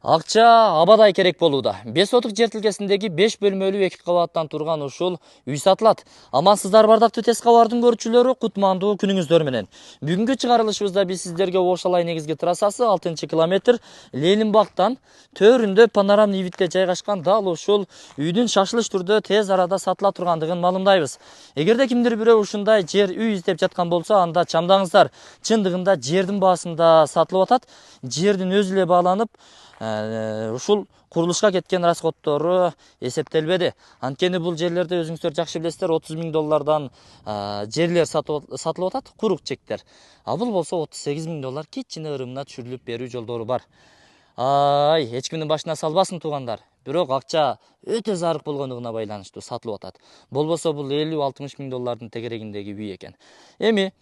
Акча абадай керек болууда. 5 сотық жер тилкесиндеги 5 бөлмөлүү 2 кабаттан турган ушул үй сатылат. Амансыздар бардактуу тез кабардын көрүүчүлөрү, кутмандуу күнүңүздөр менен. Бүгүнкү чыгарылышыбызда биз сиздерге Ошалай негизги трассасы 6-километр Ленинбактан төрүндө панорамный видте жайгашкан дал ушул үйдүн шашылыш түрдө тез арада сатыла тургандыгын маалымдайбыз. Эгерде кимдир бирөө ушундай жер үй издеп жаткан болсо, анда чамдаңыздар. Чындыгында жердин баасында сатылып атат. Жердин өзү эле бааланып, ушул курулушка кеткен расходтору эсептелбеди. Анткени бул жерлерде өзүңүздөр жакшы билесиздер, 30 000 доллардан жерлер сатылып атат, курук чектер. А бул болсо 38 000 доллар кичине ырымына түшүрүлүп берүү жолдору бар. Эч кимдин башына салбасын туугандар. Бирок акча өтө зарык болгондугуна байланыштуу сатылып атат. Болбосо бул 50-60 000 доллардын тегерегиндеги үй экен. Эми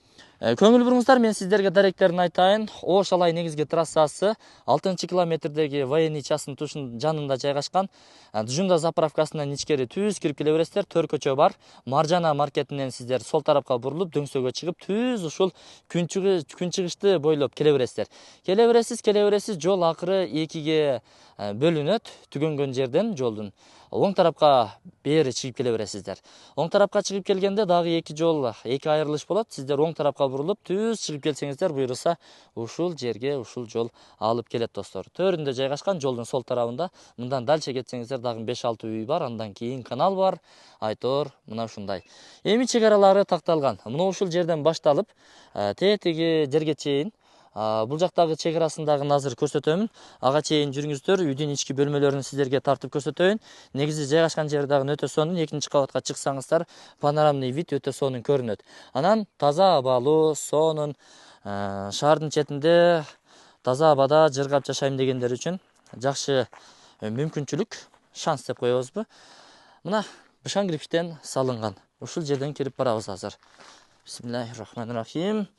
көңүл буруңуздар, мен сиздерге даректерин айтайын. Ошалай негизги трассасы 6-километрдеги военный частын жанында жайгашкан. Джунда заправкасынан ичкери түз кирип келе бересиздер. Төр көчө бар. Маржана маркетинен сиздер сол тарапка бурулуп, дөңсөгө чыгып, түз ушул күнчыгышты бойлоп келе бересиздер. Келе бересиз, жол акыры 2ге бөлүнөт. Түгөнгөн жерден жолдун оң тарапка бери чыгып келе бересиздер. Оң тарапка чыгып келгенде дагы 2 айрылыш болот. Сиздер оң тарапка бурулуп, түз чыгып келсеңиздер, буйруса ушул жерге ушул жол алып келет достор. Төрүндө жайгашкан, жолдун сол тарабында. Мындан дальше кетсеңиздер дагы 5-6 үй бар, андан кийин канал бар. Айтор мына ушундай. Эми чек аралары такталган. Мына ушул жерден башталып, тетиги жерге чейин бул жактагы чек арасындагы азыр көрсөтөмүн. Ага чейин жүрүңүздөр, үйдүн ички бөлмөлөрүн сиздерге тартып көрсөтөйүн. Негизи жайгашкан жери дагы өтө сонун. 2-кабатка чыксаңыздар, панорамный вид өтө сонун көрүнөт. Анан таза абалуу, сонун шаардын четинде таза абада жыргап жашайм дегендер үчүн жакшы мүмкүнчүлүк, шанс деп коебузбу? Мына бышаң кирпичтен салынган. Ушул жерден кирип барабыз азыр. Бисмиллахир-рахманир-рахим.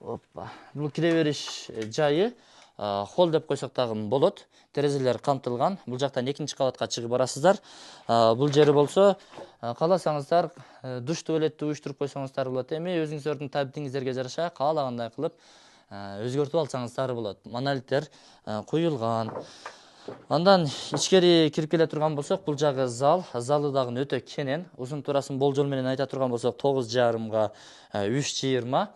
Оппа. Бул кире бериш жайы холл деп койсок дагы болот. Терезелер камтылган. Бул жактан 2-кабатка чыгып барасыздар. Бул жери болсо, кааласаңыздар душ туалетти уюштуруп койсоңуздар болот. Эми өзүңүздөрдүн табитиңиздерге жараша каалагандай кылып өзгөртүп алсаңыздар болот. Монолиттер куюлган. Андан ичкери кирип келе турган болсок, бул жагы зал. Залы дагы өтө кенен. Узун турасын болжол менен айта турган болсок, 9,5 га 3,20.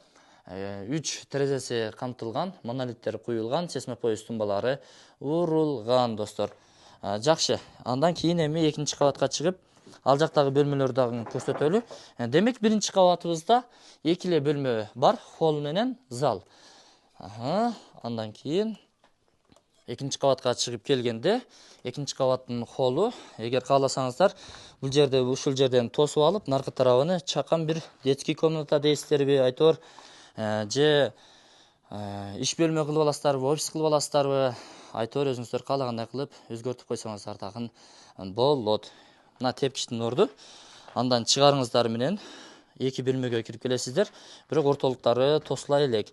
3 терезеси камтылган, монолиттер куюлган, сесмопоез тумбалары урулган достор. Жакшы. Андан кийин эми 2-кабатка чыгып, ал жактагы бөлмөлөрдү дагы көрсөтөлү. Демек 1-кабатыбызда 2 эле бөлмө бар, холл менен зал. Андан кийин 2-кабатка чыгып келгенде, 2-кабаттын холлу, эгер кааласаңыздар, бул жерде ушул жерден тосуп алып, наркы тарабыны чакан бир детский комната дейсиздерби, айтор же иш бөлмө кылып аласыздарбы, офис кылып аласыздарбы, айтор өзүңүздөр каалагандай кылып өзгөртүп койсоңуздар дагы болот. Мына тепкичтин орду. Андан чыгарыңыздар менен 2 бөлмөгө кирип келесиздер. Бирок ортолуктары тосула элек.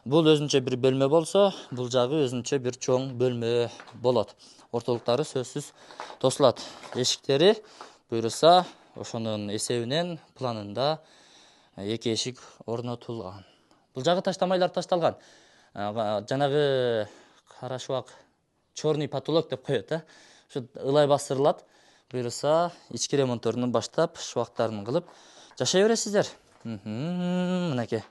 Бул өзүнчө бир бөлмө болсо, бул жагы өзүнчө бир чоң бөлмө болот. Ортолуктары сөзсүз тосулат. Эшиктери буйруса ошонун эсебинен планында 2 эшик орнотулган. Бул жагы таштамайлар ташталган. Жанагы кара шубак, черный потолок деп коет, Ушу ылай басырылат. Буйруса ички ремонтторунан баштап шубактарын кылып жашай бересиздер. Мынакей.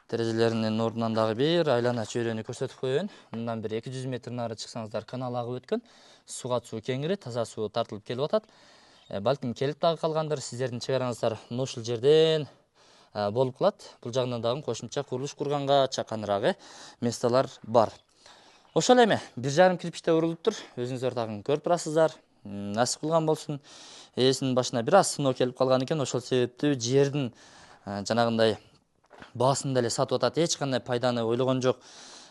Терезелеринин ордунан дагы бир айлана чөйрөнү көрсөтүп коеюн. Мындан бир 200 метр нары чыксаңыздар, канал агып өткөн. Суга суу кеңири, таза суу тартылып келип атат. Балким келип дагы калгандыр, сиздердин чек араңыздар ушул жерден болуп калат. Бул жагынан дагы кошумча курулуш курганга чаканыраагы местолар бар. Ошол эми 1,5 кирпичте урулуптур. Өзүңүздөр дагы көрүп турасыздар. Насип кылган болсун. Ээсинин башына бир аз сыноо келип калган экен. Ошол себептүү жердин жанагындай баасын деле сатып атат. Эч кандай пайданы ойлогон жок.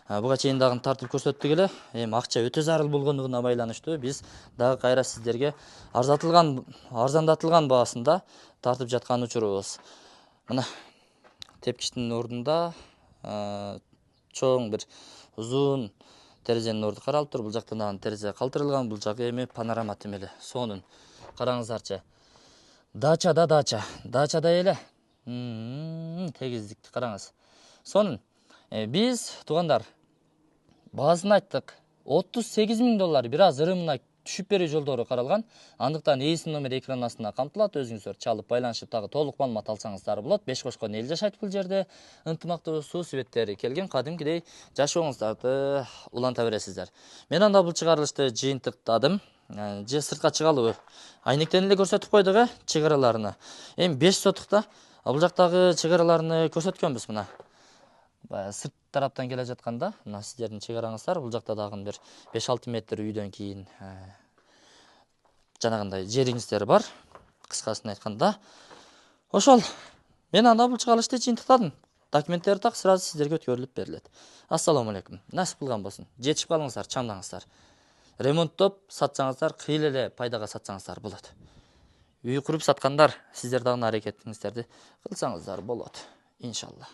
Буга чейин дагы тартып көрсөттүк эле. Эми акча өтө зарыл болгондугуна байланыштуу биз дагы кайра сиздерге арзандатылган баасында тартып жаткан учурубуз. Мына тепкичтин ордунда чоң бир узун терезенин орду каралып тур. Бул жактан дагы терезе калтырылган. Бул жагы эми панорама темели, сонун. Караңыздарчы. Дачада дача. Дачада эле. Тегиздикти караңыз. Сонун. Биз туугандар баасын айттык. $38.000 бир аз ырымына түшүп берүү жолдору каралган. Андыктан ээсинин номери экран астында камтылат. Өзүңүздөр чалып байланышып дагы толук маалымат алсаңыздар болот. Беш кошкон эл жашайт бул жерде. Ынтымактуу суу светтери келген, кадимкидей жашооңуздарды уланта бересиздер. Мен анда бул чыгарылышты жыйынтыктадым. Же сыртка чыгалыбы? Айнектен эле көрсөтүп койдук, чек араларына. Эми 5 сотукта бул жактагы чек араларны көрсөткөнбүз мына. Сырт тараптан келе жатканда, мына сиздердин чек араңыздар, бул жакта дагы бир 5-6 метр үйдөн кийин жанагындай жериңиздер бар. Кыскасын айтканда, ошол. Мен анда бул чыгарылышты жыйынтыктадым. Документтер так сразу сиздерге өткөрүлүп берилет. Ассаламу алейкум. Насип кылган болсун. Жетишип калыңыздар, чамдаңыздар. Ремонттоп сатсаңыздар, кыйыл эле пайдага сатсаңыздар болот. Үй куруп саткандар, сиздер дагы аракетиңиздерди кылсаңыздар болот. Иншалла.